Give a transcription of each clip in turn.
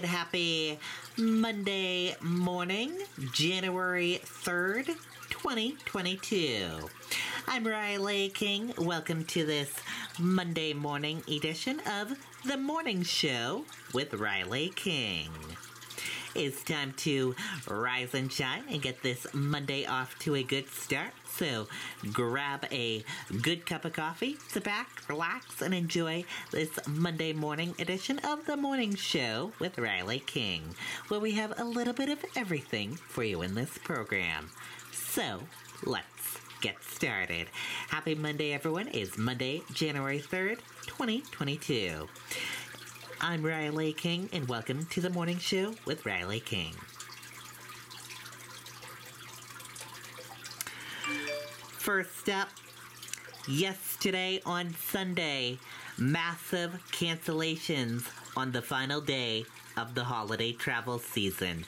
right, happy Monday morning, January 3rd, 2022. I'm Riley King. Welcome to this Monday morning edition of The Morning Show with Riley King. It's time to rise and shine and get this Monday off to a good start. So grab a good cup of coffee, sit back, relax, and enjoy this Monday morning edition of The Morning Show with Riley King, where we have a little bit of everything for you in this program. So let's get started. Happy Monday, everyone. It's Monday, January 3rd, 2022. I'm Riley King, and welcome to The Morning Show with Riley King. First up, yesterday on Sunday, massive cancellations on the final day of the holiday travel season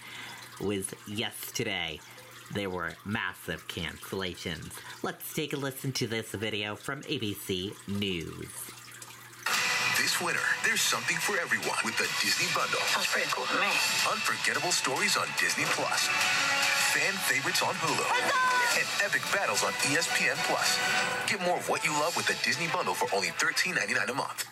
was yesterday. There were massive cancellations. Let's take a listen to this video from ABC News. This winter, there's something for everyone with the Disney Bundle. Sounds pretty cool to me. Unforgettable stories on Disney Plus, fan favorites on Hulu, and epic battles on ESPN Plus. Get more of what you love with the Disney Bundle for only $13.99 a month.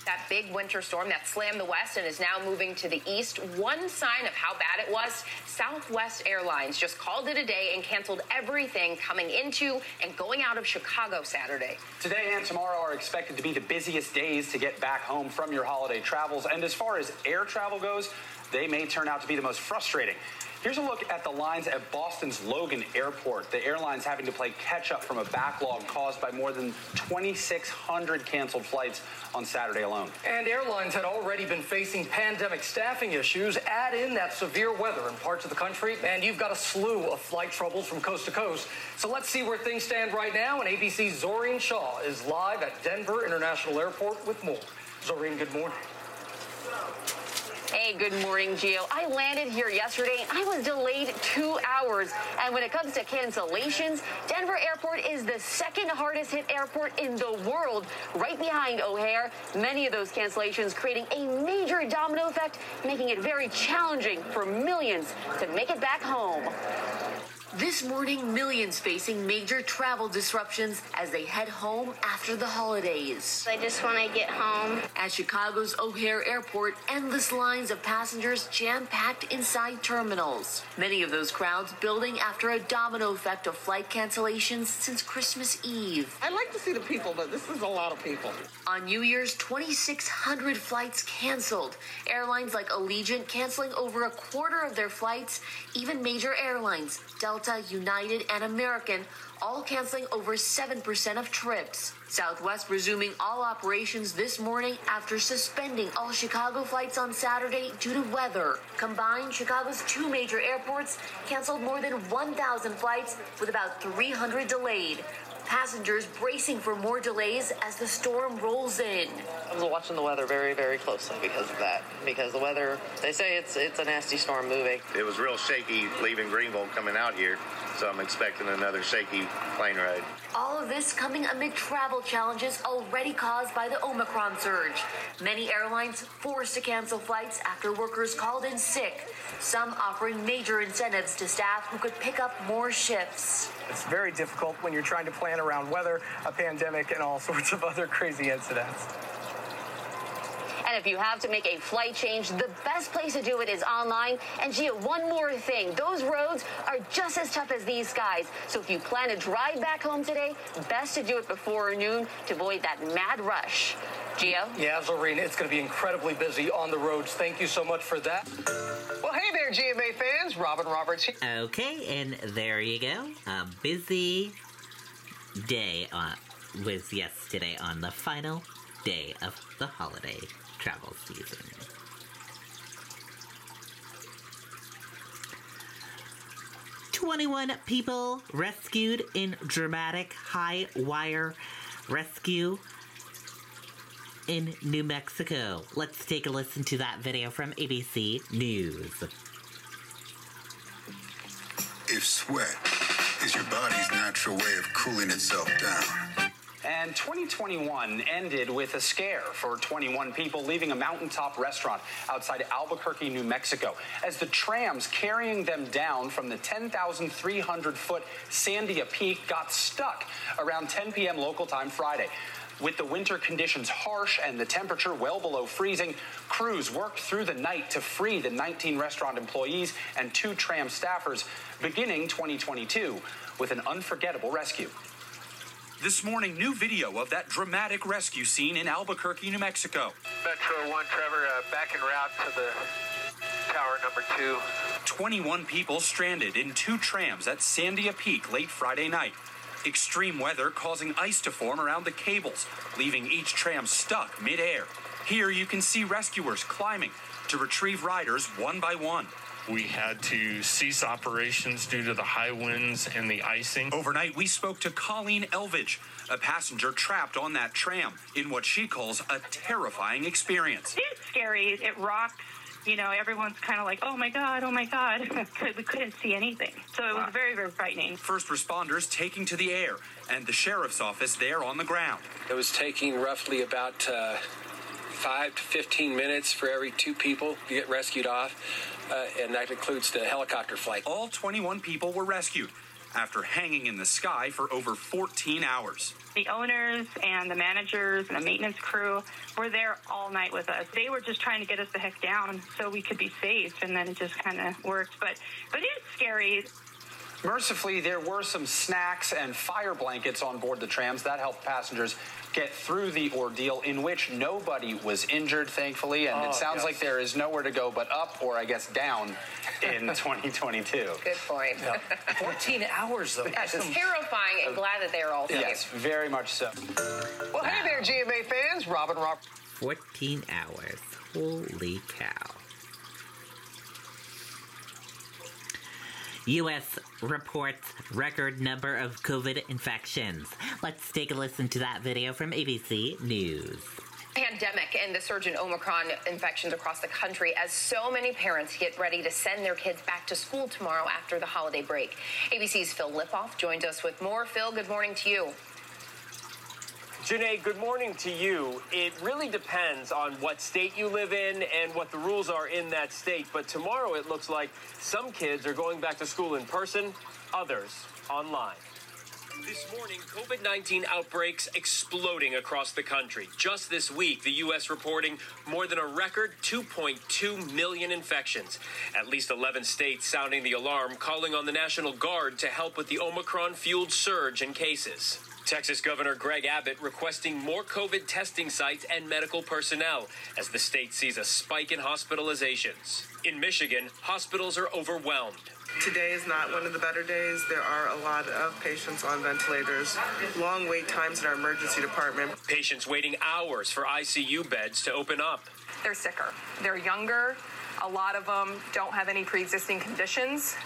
That big winter storm that slammed the west and is now moving to the east. One sign of how bad it was, Southwest Airlines just called it a day and canceled everything coming into and going out of Chicago Saturday. Today and tomorrow are expected to be the busiest days to get back home from your holiday travels. And as far as air travel goes, they may turn out to be the most frustrating. Here's a look at the lines at Boston's Logan Airport. The airline's having to play catch-up from a backlog caused by more than 2,600 canceled flights on Saturday alone. And airlines had already been facing pandemic staffing issues. Add in that severe weather in parts of the country, and you've got a slew of flight troubles from coast to coast. So let's see where things stand right now. And ABC's Zoreen Shaw is live at Denver International Airport with more. Zoreen, good morning. Hey, good morning, Gio. I landed here yesterday and I was delayed 2 hours. And when it comes to cancellations, Denver Airport is the second hardest hit airport in the world, right behind O'Hare. Many of those cancellations creating a major domino effect, making it very challenging for millions to make it back home. This morning, millions facing major travel disruptions as they head home after the holidays. I just want to get home. At Chicago's O'Hare Airport, endless lines of passengers jam-packed inside terminals. Many of those crowds building after a domino effect of flight cancellations since Christmas Eve. I'd like to see the people, but this is a lot of people. On New Year's, 2,600 flights canceled. Airlines like Allegiant canceling over a quarter of their flights. Even major airlines, Delta, United, and American, all canceling over 7% of trips. Southwest resuming all operations this morning after suspending all Chicago flights on Saturday due to weather. Combined, Chicago's two major airports canceled more than 1,000 flights with about 300 delayed. Passengers bracing for more delays as the storm rolls in. I was watching the weather very, very closely because of that. Because the weather, they say it's a nasty storm moving. It was real shaky leaving Greenville coming out here, so I'm expecting another shaky plane ride. All of this coming amid travel challenges already caused by the Omicron surge. Many airlines forced to cancel flights after workers called in sick. Some offering major incentives to staff who could pick up more shifts. It's very difficult when you're trying to plan around weather, a pandemic, and all sorts of other crazy incidents. And if you have to make a flight change, the best place to do it is online. And Gia, one more thing. Those roads are just as tough as these skies. So if you plan to drive back home today, best to do it before noon to avoid that mad rush. Gio? Yeah, Zoreen, it's going to be incredibly busy on the roads. Thank you so much for that. Well, hey there, GMA fans. Robin Roberts here. Okay, and there you go. A busy day was yesterday on the final day of the holiday travel season. "21 people rescued in dramatic high-wire rescue in New Mexico." Let's take a listen to that video from ABC News. If sweat is your body's natural way of cooling itself down, And 2021 ended with a scare for 21 people leaving a mountaintop restaurant outside Albuquerque, New Mexico, as the trams carrying them down from the 10,300-foot Sandia Peak got stuck around 10 p.m. local time Friday. With the winter conditions harsh and the temperature well below freezing, crews worked through the night to free the 19 restaurant employees and 2 tram staffers, beginning 2022 with an unforgettable rescue. This morning, new video of that dramatic rescue scene in Albuquerque, New Mexico. Metro 1, Trevor, back en route to the tower number 2. 21 people stranded in 2 trams at Sandia Peak late Friday night. Extreme weather causing ice to form around the cables, leaving each tram stuck mid-air. Here you can see rescuers climbing to retrieve riders one by one. We had to cease operations due to the high winds and the icing. Overnight, we spoke to Colleen Elvidge, a passenger trapped on that tram in what she calls a terrifying experience. It's scary. It rocks. You know, everyone's kind of like, oh, my God. We couldn't see anything. So it was very, very frightening. First responders taking to the air and the sheriff's office there on the ground. It was taking roughly about 5 to 15 minutes for every 2 people to get rescued off, and that includes the helicopter flight. All 21 people were rescued after hanging in the sky for over 14 hours. The owners and the managers and the maintenance crew were there all night with us. They were just trying to get us the heck down so we could be safe, and then it just kind of worked. But it's scary. Mercifully, there were some snacks and fire blankets on board the trams that helped passengers get through the ordeal, in which nobody was injured, thankfully, and it sounds like there is nowhere to go but up, or I guess down, in 2022. Good point. Yeah. 14 hours, though. That's terrifying, and glad that they are all safe. Yes, very much so. Well, hey there, GMA fans. Robin Roberts. 14 hours. Holy cow. U.S. reports record number of COVID infections. Let's take a listen to that video from ABC News. Pandemic and the surge in Omicron infections across the country as so many parents get ready to send their kids back to school tomorrow after the holiday break. ABC's Phil Lipoff joins us with more. Phil, good morning to you. Janae, good morning to you. It really depends on what state you live in and what the rules are in that state. But tomorrow it looks like some kids are going back to school in person, others online. This morning, COVID-19 outbreaks exploding across the country. Just this week, the U.S. reporting more than a record 2.2 million infections. At least 11 states sounding the alarm, calling on the National Guard to help with the Omicron-fueled surge in cases. Texas Governor Greg Abbott requesting more COVID testing sites and medical personnel as the state sees a spike in hospitalizations. In Michigan, hospitals are overwhelmed. Today is not one of the better days. There are a lot of patients on ventilators, long wait times in our emergency department. Patients waiting hours for ICU beds to open up. They're sicker. They're younger. A lot of them don't have any pre-existing conditions.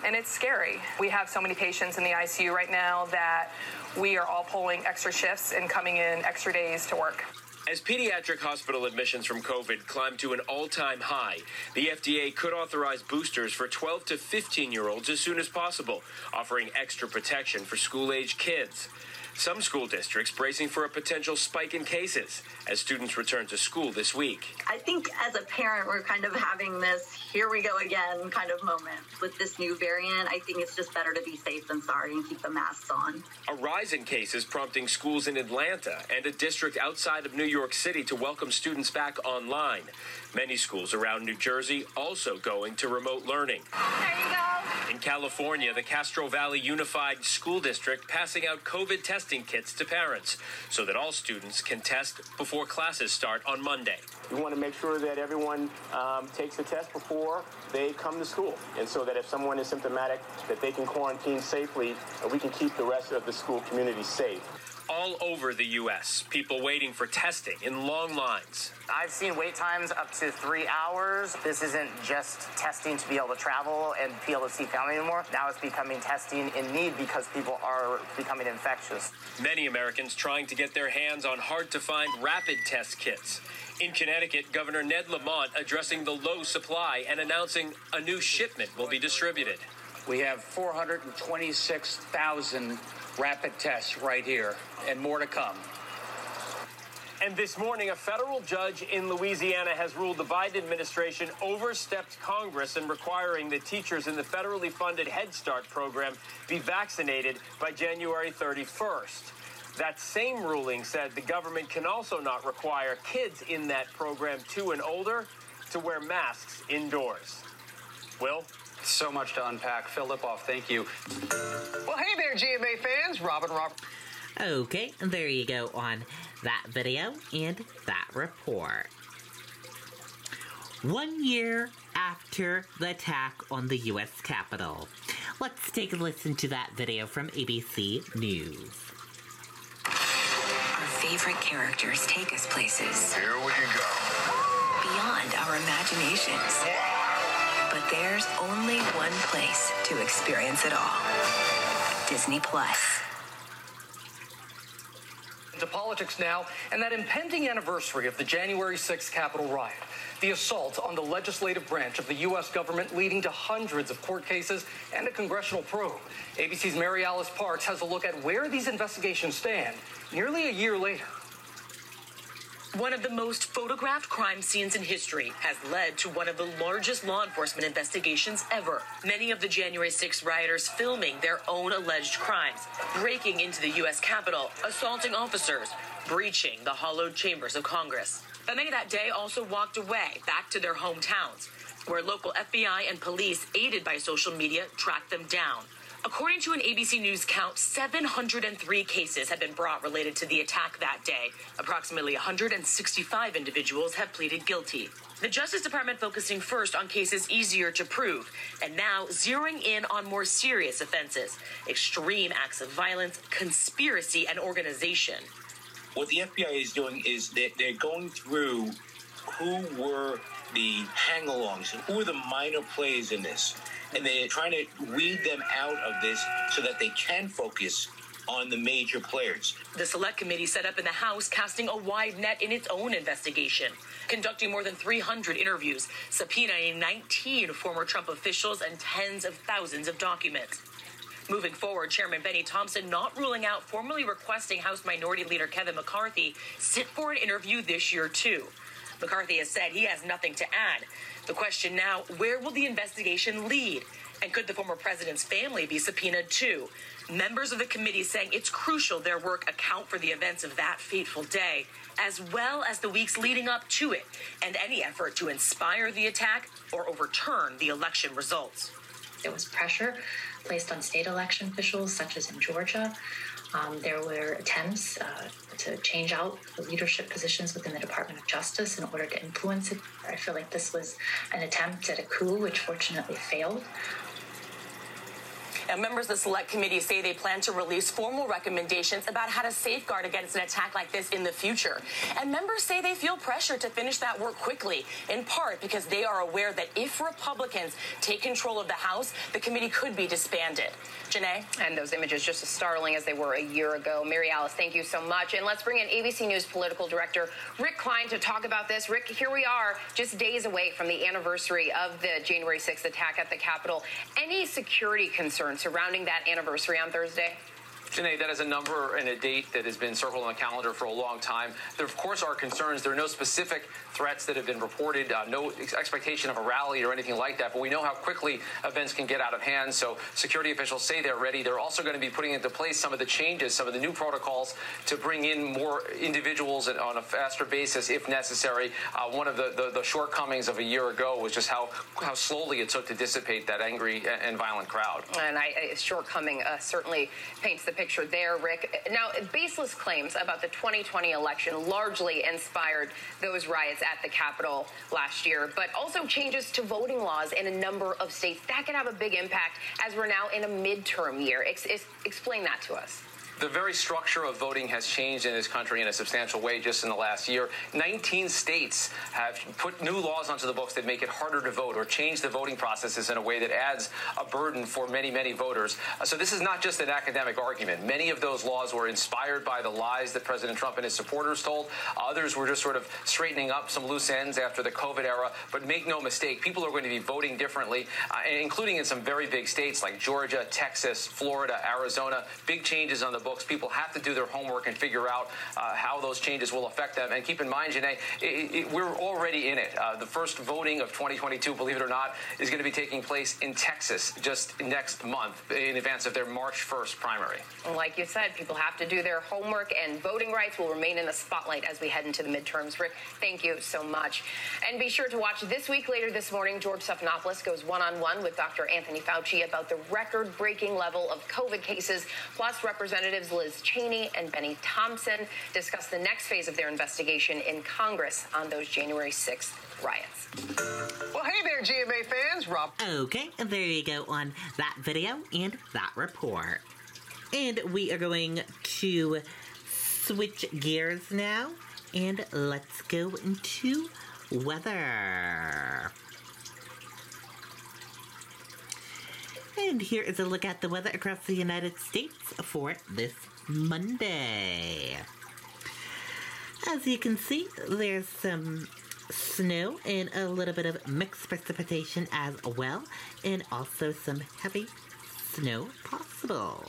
And it's scary. We have so many patients in the ICU right now that we are all pulling extra shifts and coming in extra days to work. As pediatric hospital admissions from COVID climb to an all-time high, the FDA could authorize boosters for 12 to 15-year-olds as soon as possible, offering extra protection for school-age kids. Some school districts bracing for a potential spike in cases as students return to school this week. I think as a parent, we're kind of having this here we go again kind of moment. With this new variant, I think it's just better to be safe than sorry and keep the masks on. A rise in cases prompting schools in Atlanta and a district outside of New York City to welcome students back online. Many schools around New Jersey also going to remote learning. There you go. In California, the Castro Valley Unified School District passing out COVID testing kits to parents so that all students can test before classes start on Monday. We want to make sure that everyone takes the test before they come to school, and so that if someone is symptomatic, that they can quarantine safely and we can keep the rest of the school community safe. All over the U.S., people waiting for testing in long lines. I've seen wait times up to 3 hours. This isn't just testing to be able to travel and be able to see family anymore. Now it's becoming testing in need because people are becoming infectious. Many Americans trying to get their hands on hard-to-find rapid test kits. In Connecticut, Governor Ned Lamont addressing the low supply and announcing a new shipment will be distributed. We have 426,000 rapid tests right here, and more to come. And this morning, a federal judge in Louisiana has ruled the Biden administration overstepped Congress in requiring that teachers in the federally funded Head Start program be vaccinated by January 31st. That same ruling said the government can also not require kids in that program 2 and older to wear masks indoors. Will? So much to unpack. Phil Lipoff, thank you. Well, hey there, GMA fans. Robin. Okay, there you go on that video and that report. 1 year after the attack on the U.S. Capitol. Let's take a listen to that video from ABC News. Our favorite characters take us places. Here we go. Beyond our imaginations. But there's only one place to experience it all. Disney Plus. To politics now, and that impending anniversary of the January 6th Capitol riot, the assault on the legislative branch of the U.S. government leading to hundreds of court cases and a congressional probe. ABC's Mary Alice Parks has a look at where these investigations stand nearly a year later. One of the most photographed crime scenes in history has led to one of the largest law enforcement investigations ever. Many of the January 6th rioters filming their own alleged crimes, breaking into the U.S. Capitol, assaulting officers, breaching the hollowed chambers of Congress. But many that day also walked away back to their hometowns, where local FBI and police, aided by social media, tracked them down. According to an ABC News count, 703 cases have been brought related to the attack that day. Approximately 165 individuals have pleaded guilty. The Justice Department focusing first on cases easier to prove, and now zeroing in on more serious offenses, extreme acts of violence, conspiracy, and organization. What the FBI is doing is that they're going through who were the hang-alongs, who were the minor players in this. And they're trying to weed them out of this so that they can focus on the major players. The Select Committee set up in the House, casting a wide net in its own investigation, conducting more than 300 interviews, subpoenaing 19 former Trump officials and tens of thousands of documents. Moving forward, Chairman Benny Thompson not ruling out formally requesting House Minority Leader Kevin McCarthy sit for an interview this year, too. McCarthy has said he has nothing to add. The question now, where will the investigation lead? And could the former president's family be subpoenaed too? Members of the committee saying it's crucial their work account for the events of that fateful day, as well as the weeks leading up to it, and any effort to inspire the attack or overturn the election results. There was pressure placed on state election officials, such as in Georgia. There were attempts to change out the leadership positions within the Department of Justice in order to influence it. I feel like this was an attempt at a coup, which fortunately failed. And members of the Select Committee say they plan to release formal recommendations about how to safeguard against an attack like this in the future. And members say they feel pressure to finish that work quickly, in part because they are aware that if Republicans take control of the House, the committee could be disbanded. Janae? And those images just as startling as they were a year ago. Mary Alice, thank you so much. And let's bring in ABC News political director Rick Klein to talk about this. Rick, here we are just days away from the anniversary of the January 6th attack at the Capitol. Any security concerns surrounding that anniversary on Thursday? Janae, that is a number and a date that has been circled on the calendar for a long time. There, of course, are concerns. There are no specific threats that have been reported, no expectation of a rally or anything like that, but we know how quickly events can get out of hand, so security officials say they're ready. They're also going to be putting into place some of the changes, some of the new protocols to bring in more individuals on a faster basis if necessary. One of the shortcomings of a year ago was just how slowly it took to dissipate that angry and violent crowd. And shortcoming certainly paints the picture there, Rick. Now, baseless claims about the 2020 election largely inspired those riots at the Capitol last year, but also changes to voting laws in a number of states. That could have a big impact as we're now in a midterm year. Explain that to us. The very structure of voting has changed in this country in a substantial way just in the last year. 19 states have put new laws onto the books that make it harder to vote or change the voting processes in a way that adds a burden for many, many voters. So this is not just an academic argument. Many of those laws were inspired by the lies that President Trump and his supporters told. Others were just sort of straightening up some loose ends after the COVID era. But make no mistake, people are going to be voting differently, including in some very big states like Georgia, Texas, Florida, Arizona. Big changes on the books. People have to do their homework and figure out how those changes will affect them. And keep in mind, Janae, we're already in it. The first voting of 2022, believe it or not, is going to be taking place in Texas just next month in advance of their March 1st primary. Like you said, people have to do their homework, and voting rights will remain in the spotlight as we head into the midterms. Rick, thank you so much. And be sure to watch This Week. Later this morning, George Stephanopoulos goes one-on-one with Dr. Anthony Fauci about the record-breaking level of COVID cases. Plus, Representatives Liz Cheney and Benny Thompson discuss the next phase of their investigation in Congress on those January 6th riots. Well, hey there, GMA fans. Rob. Okay, there you go on that video and that report. And we are going to switch gears now, and let's go into weather. And here is a look at the weather across the United States for this Monday. As you can see, there's some snow and a little bit of mixed precipitation as well, and also some heavy snow possible.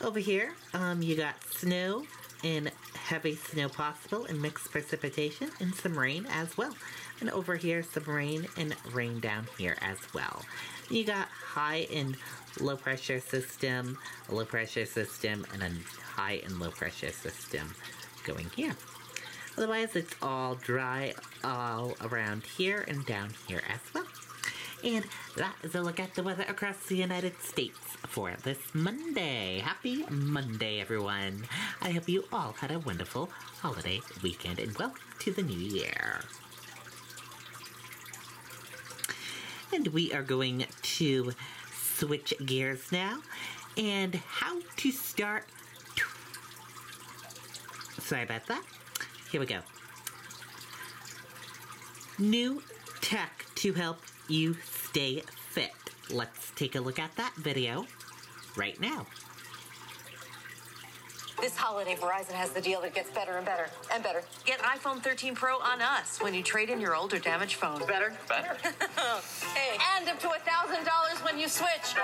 Over here, you got snow and heavy snow possible and mixed precipitation and some rain as well. And over here, some rain and rain down here as well. You got high and low pressure system, a low pressure system, and a high and low pressure system going here. Otherwise, it's all dry all around here and down here as well. And that is a look at the weather across the United States for this Monday. Happy Monday, everyone. I hope you all had a wonderful holiday weekend and welcome to the new year. And we are going to switch gears now and how to start. Sorry about that. Here we go. New tech to help you stay fit. Let's take a look at that video right now. This holiday, Verizon has the deal that gets better and better and better. Get iPhone 13 Pro on us when you trade in your old or damaged phone. Better? Hey, and up to $1,000 when you switch.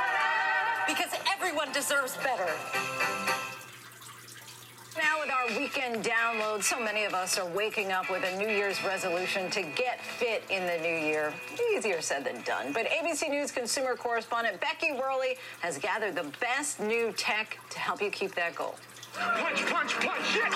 Because everyone deserves better. Now with our weekend download, so many of us are waking up with a New Year's resolution to get fit in the new year. Easier said than done. But ABC News consumer correspondent Becky Worley has gathered the best new tech to help you keep that goal. Punch, punch, punch! Yes.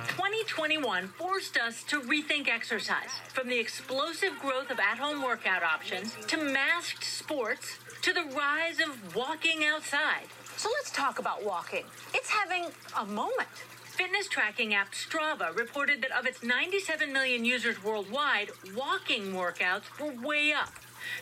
2021 forced us to rethink exercise. From the explosive growth of at-home workout options to masked sports to the rise of walking outside. So let's talk about walking. It's having a moment. Fitness tracking app Strava reported that of its 97 million users worldwide, walking workouts were way up.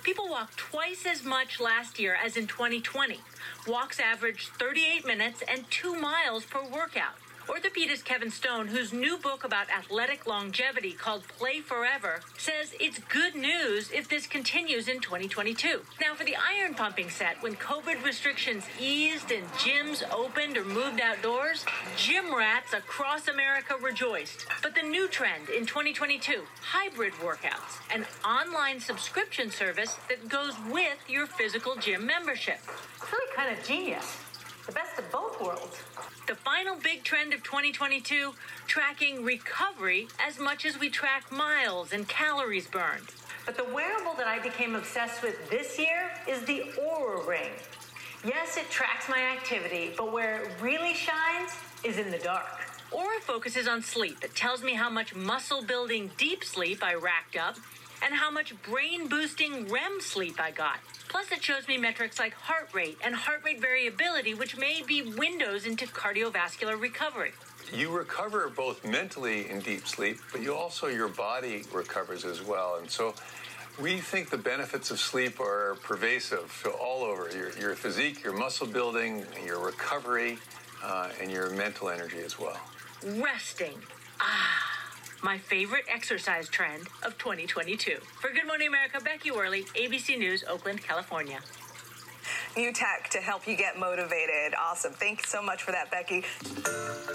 People walked twice as much last year as in 2020. Walks averaged 38 minutes and 2 miles per workout. Orthopedist Kevin Stone, whose new book about athletic longevity called Play Forever, says it's good news if this continues in 2022. Now, for the iron pumping set, when COVID restrictions eased and gyms opened or moved outdoors, gym rats across America rejoiced. But the new trend in 2022, hybrid workouts, an online subscription service that goes with your physical gym membership. It's really kind of genius. The best of both worlds. The final big trend of 2022, tracking recovery as much as we track miles and calories burned. But the wearable that I became obsessed with this year is the Oura Ring. Yes, it tracks my activity, but where it really shines is in the dark. Oura focuses on sleep. It tells me how much muscle-building deep sleep I racked up and how much brain-boosting REM sleep I got. Plus, it shows me metrics like heart rate and heart rate variability, which may be windows into cardiovascular recovery. You recover both mentally in deep sleep, but your body recovers as well. And so We think the benefits of sleep are pervasive all over your physique, your muscle building, your recovery, and your mental energy as well. Resting. My favorite exercise trend of 2022. For Good Morning America, Becky Worley, ABC News, Oakland, California. New tech to help you get motivated. Awesome. Thanks so much for that, Becky.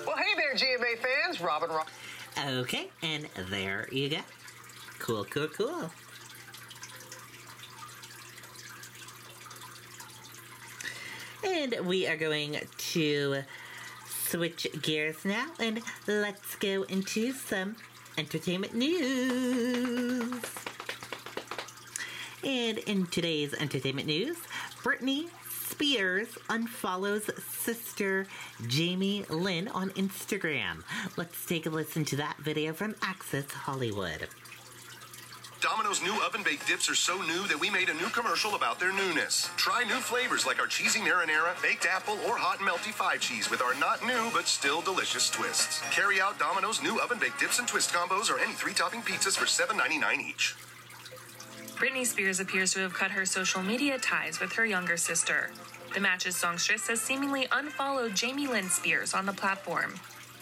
Well, hey there, GMA fans. Robin. Okay, and there you go. Cool, cool, cool. And we are going to switch gears now, and let's go into some entertainment news. And in today's entertainment news, Britney Spears unfollows sister Jamie Lynn on Instagram. Let's take a listen to that video from Access Hollywood. Domino's new oven-baked dips are so new that we made a new commercial about their newness. Try new flavors like our cheesy marinara, baked apple, or hot and melty 5-cheese with our not new but still delicious twists. Carry out Domino's new oven-baked dips and twist combos or any 3-topping pizzas for $7.99 each. Britney Spears appears to have cut her social media ties with her younger sister. The Matches songstress has seemingly unfollowed Jamie Lynn Spears on the platform,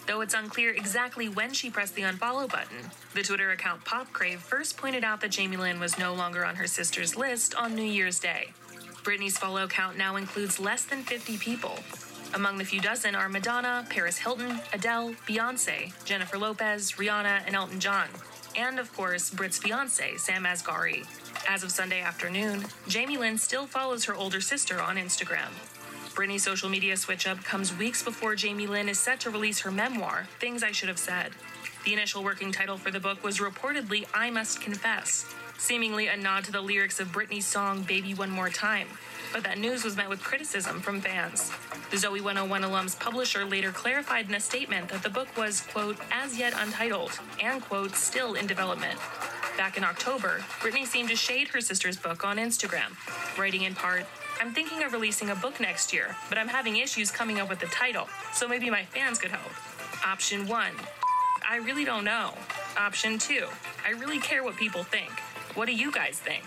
though it's unclear exactly when she pressed the unfollow button. The Twitter account PopCrave first pointed out that Jamie Lynn was no longer on her sister's list on New Year's Day. Britney's follow count now includes less than 50 people. Among the few dozen are Madonna, Paris Hilton, Adele, Beyonce, Jennifer Lopez, Rihanna, and Elton John. And, of course, Brit's fiancé, Sam Asghari. As of Sunday afternoon, Jamie Lynn still follows her older sister on Instagram. Britney's social media switch-up comes weeks before Jamie Lynn is set to release her memoir, Things I Should Have Said. The initial working title for the book was reportedly I Must Confess, seemingly a nod to the lyrics of Britney's song Baby One More Time. But that news was met with criticism from fans. The Zoe 101 alum's publisher later clarified in a statement that the book was, quote, as yet untitled, and, quote, still in development. Back in October, Britney seemed to shade her sister's book on Instagram, writing in part, I'm thinking of releasing a book next year, but I'm having issues coming up with the title, so maybe my fans could help. Option 1, I really don't know. Option 2, I really care what people think. What do you guys think?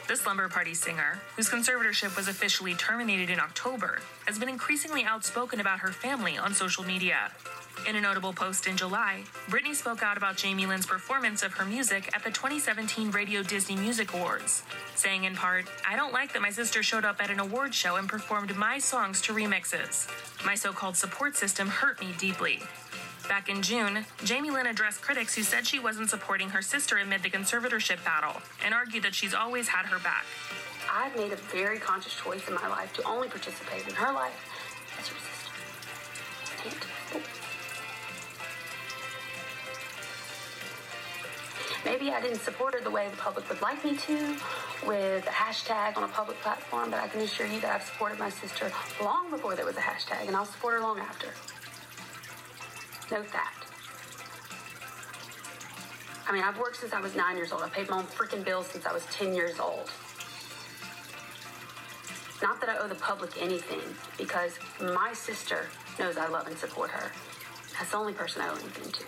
The Slumber Party singer, whose conservatorship was officially terminated in October, has been increasingly outspoken about her family on social media. In a notable post in July, Britney spoke out about Jamie Lynn's performance of her music at the 2017 Radio Disney Music Awards, saying in part, I don't like that my sister showed up at an award show and performed my songs to remixes. My so-called support system hurt me deeply. Back in June, Jamie Lynn addressed critics who said she wasn't supporting her sister amid the conservatorship battle and argued that she's always had her back. I've made a very conscious choice in my life to only participate in her life as her sister. Maybe I didn't support her the way the public would like me to, with a hashtag on a public platform, but I can assure you that I've supported my sister long before there was a hashtag, and I'll support her long after. Note that. I mean, I've worked since I was 9 years old. I paid my own freaking bills since I was 10 years old. Not that I owe the public anything, because my sister knows I love and support her. That's the only person I owe anything to.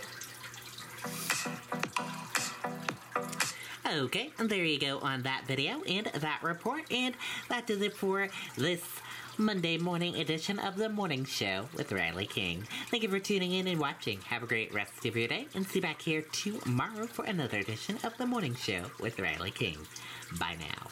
Okay, and there you go on that video and that report, and that does it for this Monday morning edition of The Morning Show with Riley King. Thank you for tuning in and watching. Have a great rest of your day, and see you back here tomorrow for another edition of The Morning Show with Riley King. Bye now.